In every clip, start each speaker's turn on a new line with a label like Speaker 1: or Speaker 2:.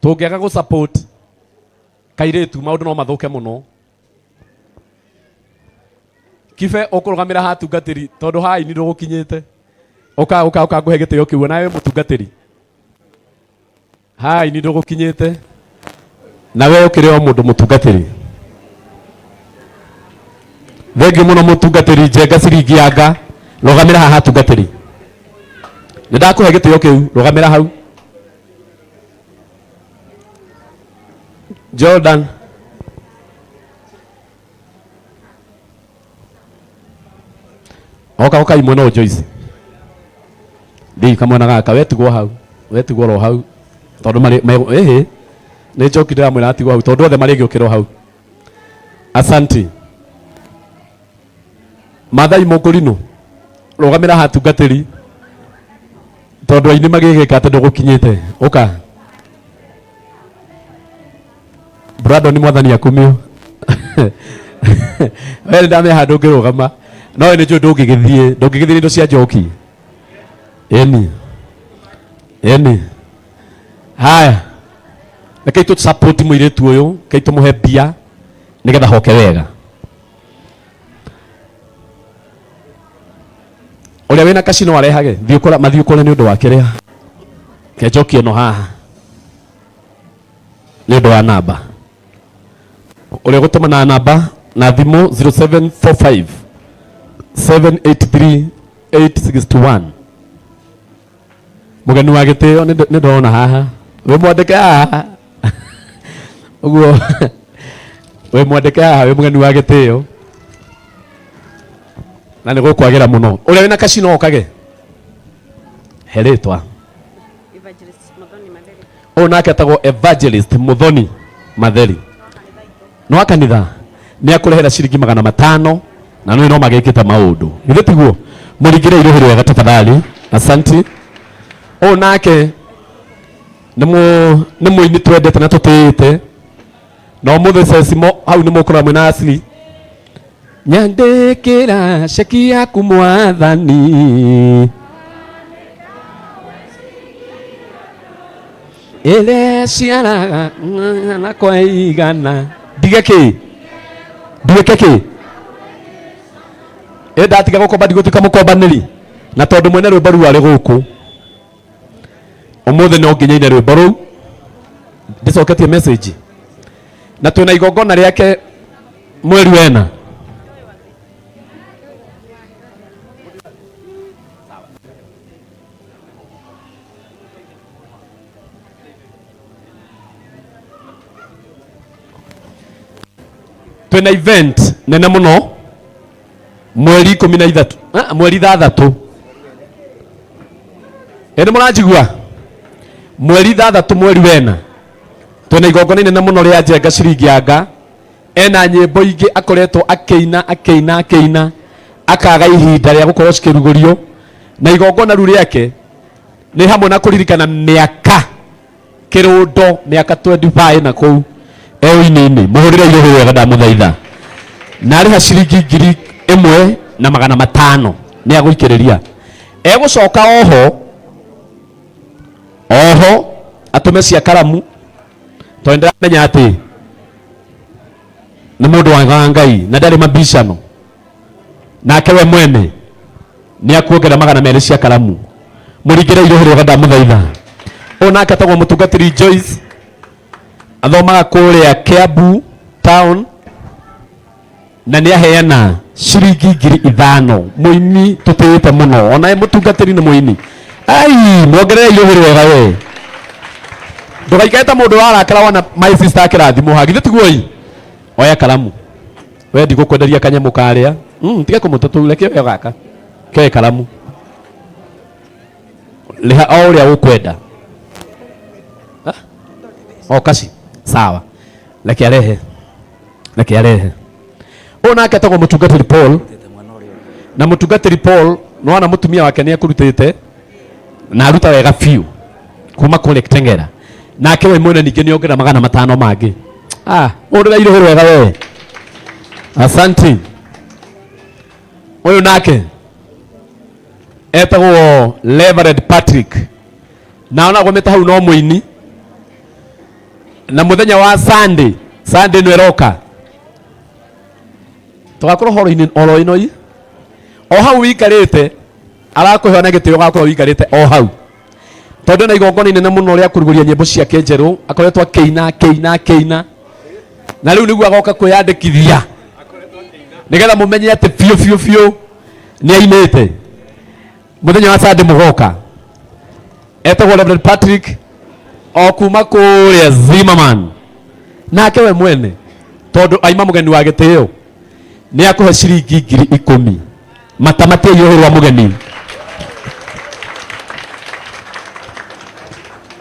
Speaker 1: tũngĩaga gũ support kairĩtu maũndũ no mathũke mũno. Kibe ũkũrũgamĩra ha tungatĩri tondũ hai ni ndũgũkinyĩte. Ũka ngũhe gĩtĩo kĩu nawe mũtungatĩri. Hai ni ndũgũkinyĩte. Nawe ũkĩrĩ o mũndũ mũtungatĩri. Thengiũ mũno mũtungatĩri Njenga ciringi yanga. Rũgamĩra haha tungatĩri. Nĩndakũhe gĩtĩo kĩu, rũgamĩra hau. Jordan. Oka imwe no Joyce. Ndi kamwana gaka wetigwo hau. Wetigwo ro hau. Tondũ nĩ njokire amwe natigwo hau tondũ othe marĩ gĩũkĩro hau. Asante. Mathai Mũkũrinũ. Rũgamĩra ha tungatĩri. Tondũ aini magĩgĩka atĩ ndũgũkinyĩte. Ũka. Brandon mwathani akumio. Wewe ndame ha ndũngĩrũgama. No nĩ njũĩ ndũngĩgĩthiĩ indo cia njoki. Eni. Haya. Rekei tu support mũirĩtu ũyũ, rekei tũmũhe mbia nĩgetha hoke wega. Ũrĩa wĩna casino arehage, mathiĩ ũkore nĩ ũndũ wa kĩrĩa. Ke njoki ĩno haha. Nĩ ũndũ wa namba. Ũrĩa gũtũma na namba na thimũ 0745 783 861. Mũgeni wa gĩtĩo nĩ ndona haha. We mwandĩke haha. Ũguo. We mwandĩke haha we mũgeni wa gĩtĩo. Na nĩ gũkwagĩra mũno. Ũrĩa wĩna casino okage. Heretwa.
Speaker 2: Evangelist Muthoni Matheri.
Speaker 1: Nake etagwo Evangelist Muthoni Matheri. No akanitha nĩ akũrehera ciringi 500 na no magĩkĩte maũndũ. Githĩ tiguo? Mũringĩre irohero wega tafadhali. Asante. Nake nĩ mũini twendete na tũtĩĩte. No mũthececimo hau nĩ mũkũra mwĩna asili. Nyandĩkĩra ceki yaku Mwathani. Ele ciaraga na kwa igana. Ndigeke. Ndatiga gũkomba ndigũtuĩka mũkombanĩri. Na tondũ mwene rwĩmbo rũu arĩ gũkũ. Ũmũthĩ no nginya ine rwĩmbo rũu. Ndicoketie message. Na twĩna igongona rĩake mweri wena. Twĩna event nene mũno mweri 13 mweri 3 ene mũranjigua mweri 3 mweri wena twĩna igongona nene mũno rĩa Njenga ciringi yanga ena nyĩmbo ingĩ akoretwo akĩina akaga ihinda rĩa gũkorwo cikĩrugũrio na igongona rĩu rĩake nĩ hamwe na kũririkana mĩaka kĩrũndo mĩaka 25 na kũu ini mũhũrĩre irohero wega ndamũthaitha na arĩha ciringi 1,500 nĩ agũikĩrĩria egũcoka oho atũme cia karamu tondũ ndĩramenya atĩ nĩ mũndũ wa Ngai na ndarĩ mabicano nake we mwene nĩ akuongera 200 cia karamu mũringĩre irohero wega ndamũthaitha nake etagwo mũtungatĩri Joyce athomaga kũrĩa Kiambu town na nĩ aheana ciringi 5,000 mũini tũtĩĩte mũno ona mũtungatĩri nĩ mũini mwongerere irohero wega we ndũgaikare ta mũndũ warakara wona my sister akĩrathimwo ha githĩ tiguo oya karamu we ndigũkwenderia kanyamũ karĩa tige kũmũtũtũ reke oya gaka ke karamu rĩha o ũrĩa ũkwenda kasi sawa leke arehe nake etagwo mũtungatĩri Paul na mũtungatĩri Paul no ana mũtumia wake nĩ akũrutĩte na aruta wega biũ kuma kũrĩa Kitengera nake we mwene ningĩ nĩ ongera 500 mangĩ ũrĩra irohero wega we asante ũyũ nake etagwo Reverend Patrick na ona gometa hau no mũini na muthenya wa Sunday no eroka tugakoro horo-ini oro ino i o hau wikarite arakuhe na gitio gakoro wikarite o hau tondu na igongona inene muno ria kuruguria nyimbo ciake njeru akoretwo keina na riu niguo agoka kwiyandikithia nigetha mumenye ati fiu ni ainite muthenya wa Sunday mugoka etagwo Reverend Patrick o kuma kuria Zimmerman nake we mwene tondu aima mugeni wa gitio ni akuhe ciringi 10,000 matamatie yohoro wa mugeni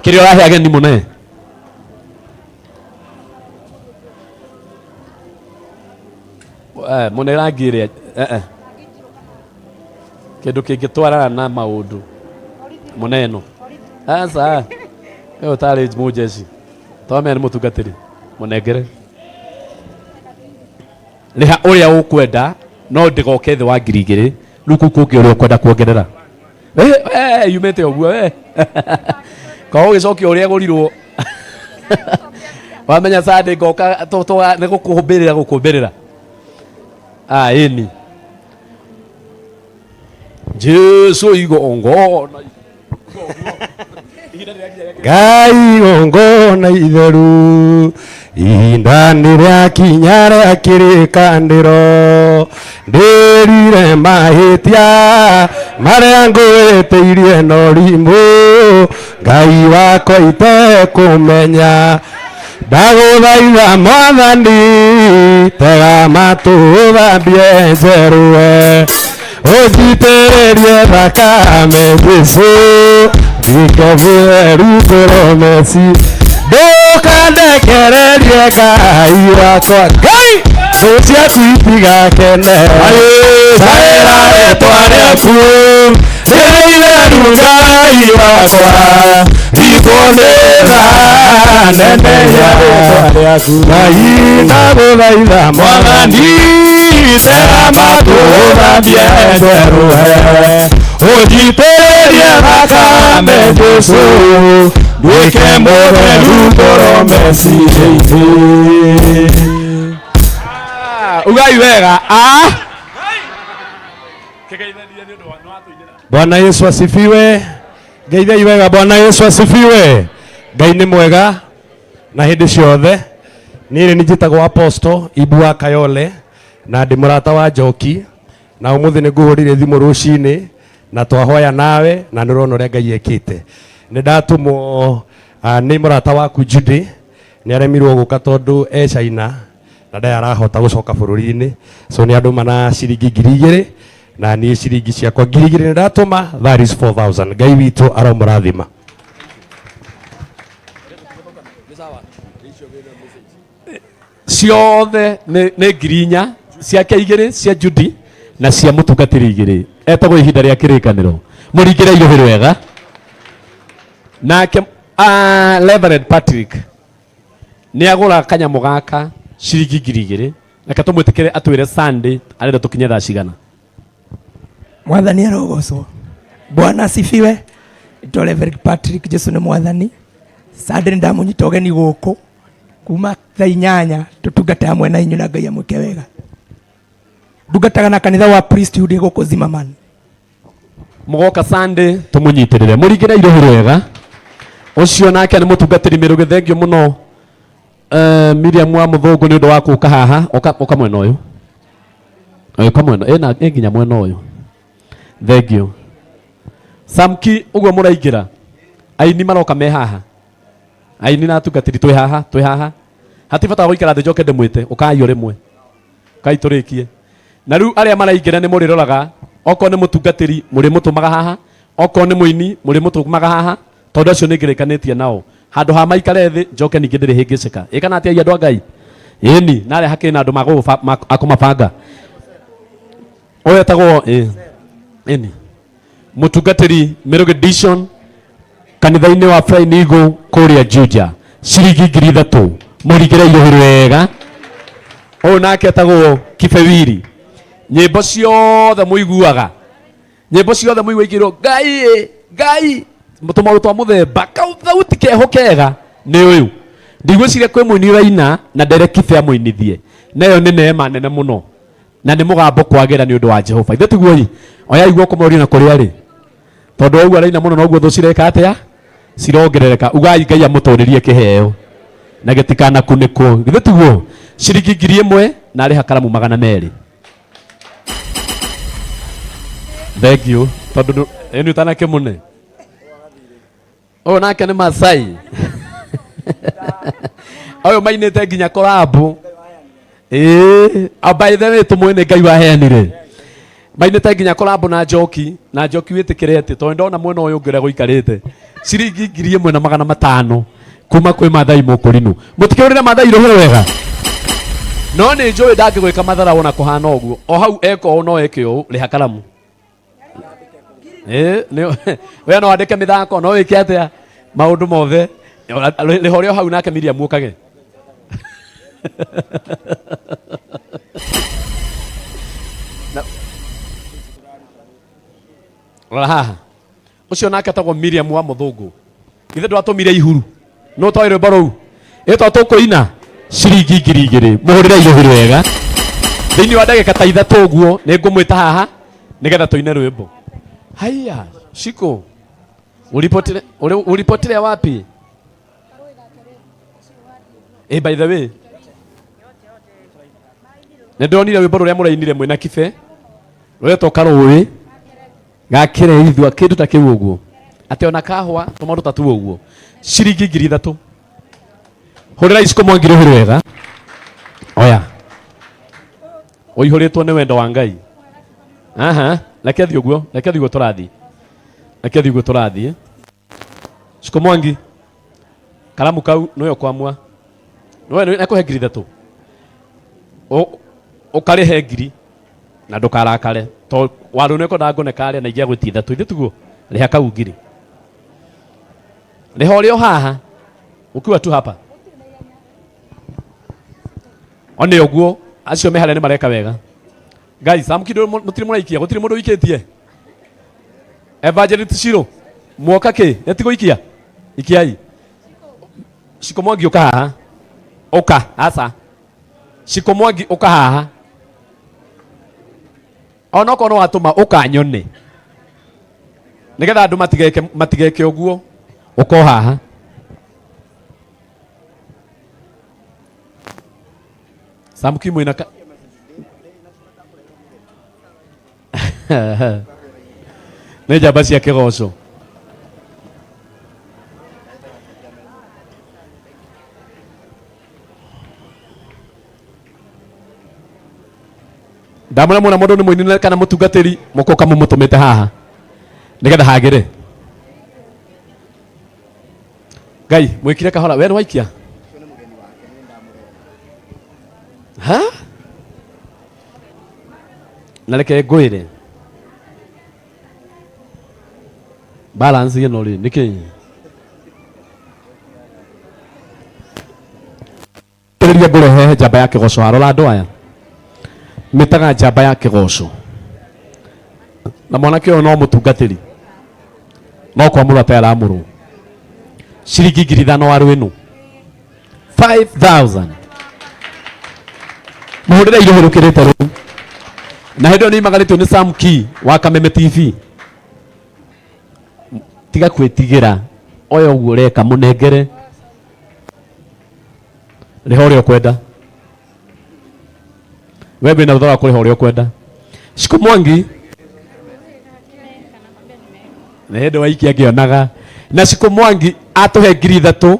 Speaker 1: kirio rahe ageni mune mune rangire kindu kingitwarana na maundu muneno asa yo tari mujeci tome ni mutungatiri munengere riha uria ukwenda no ndigoke thi wa 2,000 ruku kungi uria ukwenda kuongerera yumete oguo ko gicokia uria gurirwo wamenya Sunday ngoka ni gukumbirira ini Jesu igongona
Speaker 3: Ngai igongona itheru ihinda nĩ rĩakinya rĩa kĩrĩkanĩro ndĩrire mahĩtia marĩa ngwĩtĩirie na ũrimũ Ngai wakwa itekũmenya ndagũthaitha Mwathani tega matũ thambie njerũe ũnjitĩrĩrie thakame Jesũ ndikavue rutoro mesi ndukandekererie Ngai wakwa Ngai mũciaku itigakene caĩra rĩtwa rĩaku rĩrĩ itheru Ngai wakwa ribwo nĩ tha nene ya rĩtwa rĩaku Ngai ndagũthaitha Mwathani tega matũ thambie njerũe ũnjitĩrĩrie thakame Jesũ nduĩke mũtheru ngoro meciria-inĩ
Speaker 1: ugai wega
Speaker 3: Bwana Yesu asifiwe. Ngeithai wega. Bwana Yesu asifiwe. Ngai nĩ mwega na hĩndĩ ciothe. Niĩ nĩ njĩtagwo Apostle Ibu wa Kayole na ndĩ mũrata wa Njoki na ũmũthĩ nĩ ngũhũrire thimũ rũcinĩ na twahoya nawe na nĩ ũrona ũrĩa Ngai ekĩte. Nĩ ndatumwo nĩ mũrata waku Judy nĩ aremirwo gũka tondu China na ndaye arahota gũcoka bũrũri-inĩ so nĩ andũ mana ciringi 2,000 na niĩ ciringi ciakwa 2,000 nĩ ndatũma that is 4,000. Ngai witũ aromũrathima.
Speaker 1: ciothe nĩ 4,000 ciake 2 cia Judy na cia mũtungatĩri 2 etagwo ihinda rĩa kĩrĩkanĩro mũringĩre irohĩro wega nake Reverend Patrick nĩ agũra kanyamũ gaka ciringi 2,000 reke tũmwĩtĩkĩre atwĩre Sunday arenda tũkinye thaa cigana.
Speaker 4: Mwathani arogocwo. Bwana asifiwe. Ito Reverend Patrick Jesu nĩ mwathani. Sunday ndamunyita ũgeni gũkũ kuma thaa 8 tutungata hamwe na inyu na Ngai amwĩke wega. Ndungataga na kanitha wa priesthood gũkũ Zimmerman.
Speaker 1: Mũgoka Sunday tũmũnyitĩrĩre mũringĩre irohĩro wega ũcio nake nĩ mũtungatĩri mĩrũgĩ thengio mũno Miriam wa Mũthũngũ nĩ ũndũ wa gũka haha ũka mwena ũyũ ũka mwena ĩ nginya mwena ũyũ thengio Samki ũguo mũraingĩra aini maroka me haha aini na atungatĩri twĩ haha hatibata gũikara thĩ njoke ndĩmwĩte ũkaai rĩmwe kai tũrĩkie na rĩu arĩa maraingĩra nĩ mũrĩroraga okorwo nĩ mũtungatĩri mũrĩ mũtũmaga haha okorwo nĩ mũini mũrĩ mũtũmaga haha tondu acio nĩ ngĩrĩkanĩtie nao handũ ha maikare thĩ njoke ningĩ ndĩrĩhĩngĩcĩka ĩkana atĩa andũ a Ngai ĩni narĩa hakĩrĩ na andũ akũmabanga ũyũ etagwo ĩni mũtungatĩri Mĩrũgĩ Dishon kanitha-inĩ wa Flying Eagle kũrĩa Juja ciringi 3,000 mũringĩre irohĩro wega ũyũ nake etagwo Kibewiri nyĩmbo ciothe mũiguaga mũigua Ngai tũmaũndũ twa mũthemba thauti keho kega nĩ ũyũ ndigwiciria kwi muini uraina na nderekibe amuinithie nayo nĩ neema nene mũno na nĩ mũgambo kwagĩra nĩ ũndũ wa Jehova ithe tiguo i oya igua kũmoria na kũrĩa rĩ tondũ ũguo araina mũno noguo thũ cireka atĩa cirongerereka ugai Ngai amũtũrĩrie kĩheo na gĩtikana kunĩkwo ithe tiguo ciringi 1000 na arĩ hakaramu 200 thengio tondũ ĩnĩ ũtanake mũne ũyũ nake nĩ Masai ũyũ mainĩte nginya korabu by the way tũmũĩ nĩ Ngai waheanire mainĩte nginya korabu na Njoki wĩtĩkĩrĩte tondũ ndona mwena ũyũ ngĩrĩa gũikarĩte ciringi 1500 kuma kwĩ Mathai Mũkũrinũ mũtikĩũrĩre Mathai rũhĩrĩ wega no nĩ njũĩ ndangĩgwĩka mathara ona kũhana ũguo o hau eka ũũ no eke ũũ rĩha karamu we no andĩke mĩthako no wĩke atĩa maũndũ mothe rĩho rĩo hau nake Miriam mũkage rora haha ũcio nake tagwo Miriam wa mũthũngũ githĩ ndwatũmire ihuru no toĩ rwĩmbo rũu ĩtwa tũkũina ciringi 2000 mũhũrĩre ihũrĩ wega thĩinĩ wa ndagĩka ta 3 ũguo nĩ ngũmwĩta haha nĩgetha tũine rwĩmbo haya shiko ulipotile wapi by the way nĩ ndonire rwĩmbo rũrĩa mũrainire mwĩna kibe rwetwo karũĩ gakĩre ithua kĩndũ ta kĩu ũguo atĩ ona kahwa tũmaũndũ ta tu ũguo ciringi 3000 hũrĩra iciko Mwangi rũhĩrĩ wega oya ũihũrĩtwo nĩ wendo wa Ngai reke thiĩ ũguo tũrathiĩ Ciko Mwangi karamu kau nĩyo kwamua nakũhe 3000 ũkarĩhe 1000 na ndũkarakare to waru nĩko ndangũneka na ingĩa gwĩtia 3 ithe tiguo rĩha kau 1000 rĩha ũrĩo haha ukiwa tu hapa one ũguo acio me harĩa nĩ mareka wega guys samkido mũtirĩ mũraikia gũtirĩ mũndũ wikĩtie Evangelist Shiro muoka kĩ etigũikia ikiai Ciko Mwangi ũka haha ũka asa Ciko Mwangi ũka haha ona kono watũma ũka nyone nĩgetha andũ matigeke ũguo ũko haha Samki mwina nĩ njamba cia kĩgoco ndamũra mũna mũndũ nĩ mũini kana mũtungatĩri mũkoka mũmũtũmĩte haha nĩgetha hagĩre Ngai mwĩkire kahora we nĩ waikia na reke ngwĩre balance ĩno rĩ nĩkĩ tũrĩria ngũrehe njamba ya kĩgoco harora andũ aya mĩtaga njamba ya kĩgoco na mwanake ũyũ no mũtungatĩri no kwa mũrũ ateramũrũ ciringi 5000 waru ĩno 5000 mũhũrĩre irũhĩrũkĩrĩte rũu na hĩndĩ ĩyo nĩ imagarĩtio nĩ Samki wa Kameme TV tiga kwĩtigĩra oya ũguo reka mũnengere rĩha ũrĩa ũkwenda we wĩna thutha wa kũrĩha ũrĩa ũkwenda Ciko Mwangi nĩ hĩndĩ waikia ngĩonaga na Ciko Mwangi atũhe 3000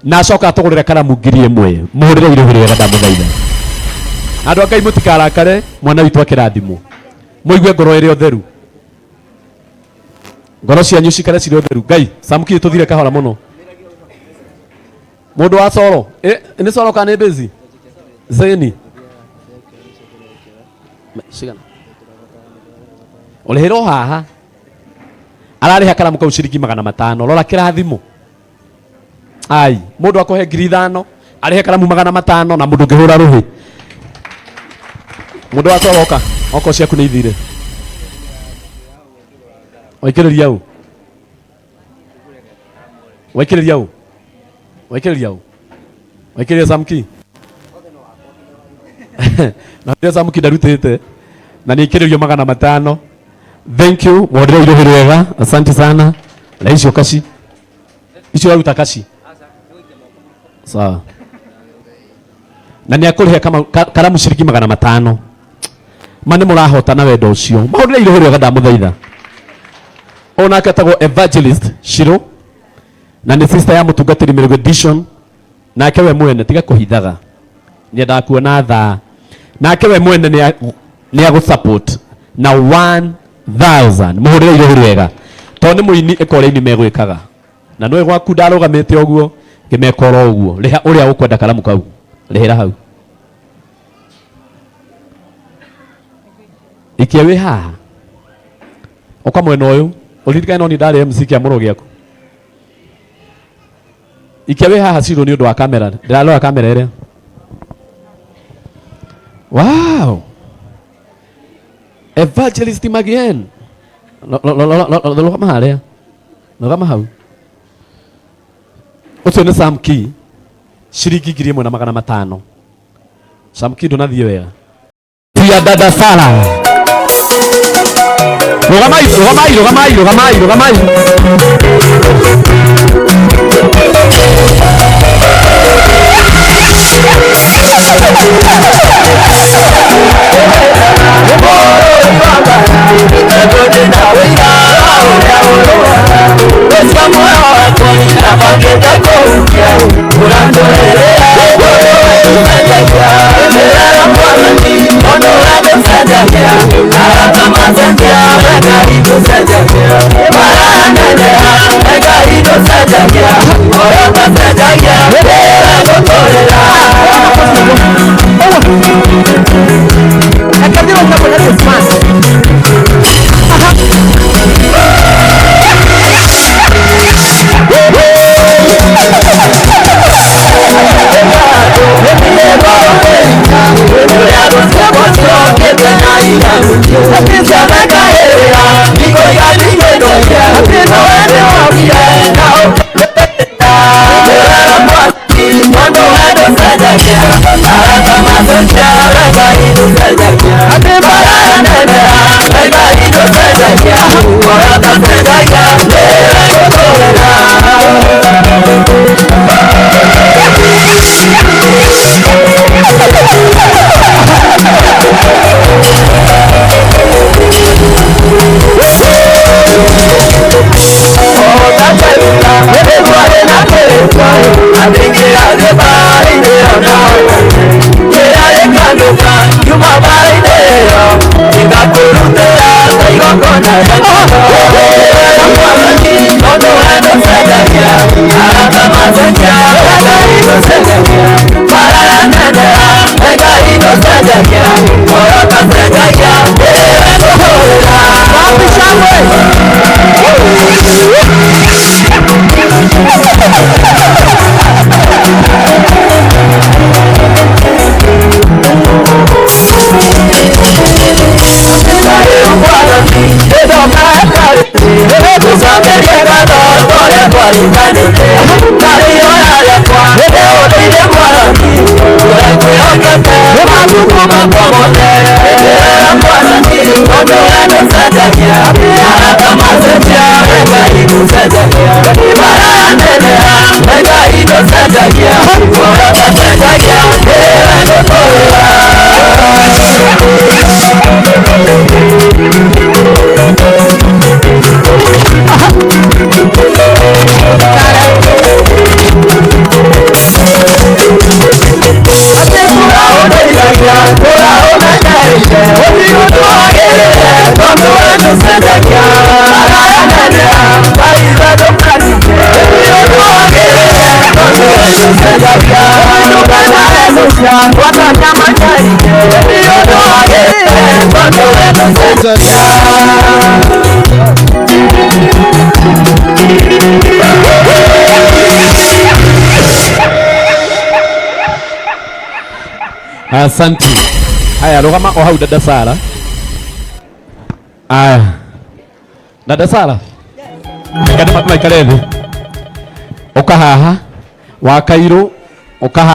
Speaker 1: na acoka atũgũrĩre karamu 1000 mũhũrĩre irũhĩrĩ wega ndamũthaitha andũ a Ngai mũtikarakare mwana witũ akĩrathimwo mũigue ngoro ĩrĩ ũtheru ngoro cianyu cikare cirĩ ũtheru Ngai Samki tũthire kahora mũno mũndũ wa Soro nĩ Soro kana nĩ Bezi Zeni cigana ũrĩhĩrwo haha ararĩha karamu kau ciringi 500 rora kĩrathimo ai mũndũ akũhe 5000 arĩhe karamu 500 na mũndũ ngĩhũra rũhĩ mũndũ wa Soro oka oko ciaku nĩ ithire waikĩrĩria ũ waikĩrĩria ũ Wakiria Samki. Na Samki ndarutite. Na nikirio 500. Thank you. Mwodere irohero wega. Asante sana. Na icio kaci. Icio waruta kaci. Sawa. Na ni akurihe kama karamu ciringi 500. Mane murahota na wendo ucio. Mwodere irohero wega ndamuthaitha. Ona akatagwo Evangelist Shiro. Na ni sister ya mutungatiri Miracle Edition. Nake we mwene tiga kuhithaga. Nienda kuona tha. Nake we mwene ni agu support na 1000 muhurire irohero wega. To ni muini ekore-ini megwikaga. Na noe gwaku ndarugamite oguo ngimekora oguo. Riha uria ukwenda karamu kau. Rihira hau. Ikia wi haha. Oka mwena uyu. Uririkane no ni ndari MC kia murogi aku. Ikia wi haha Shiro ni undu wa kamera. Ndirarora kamera ire. Wow. Evangelist Magien. Rugama haria. Rugama hau. Ucio ni Samki. Ciringi 1,500. Samki ndunathie wega. Tia dada Sara. Rugamai. Asante. Haya, rugama o hau dada Sara. Aya. Dada Sara. Kada matma ikareve. Okahaha. Wakairo. Okaha.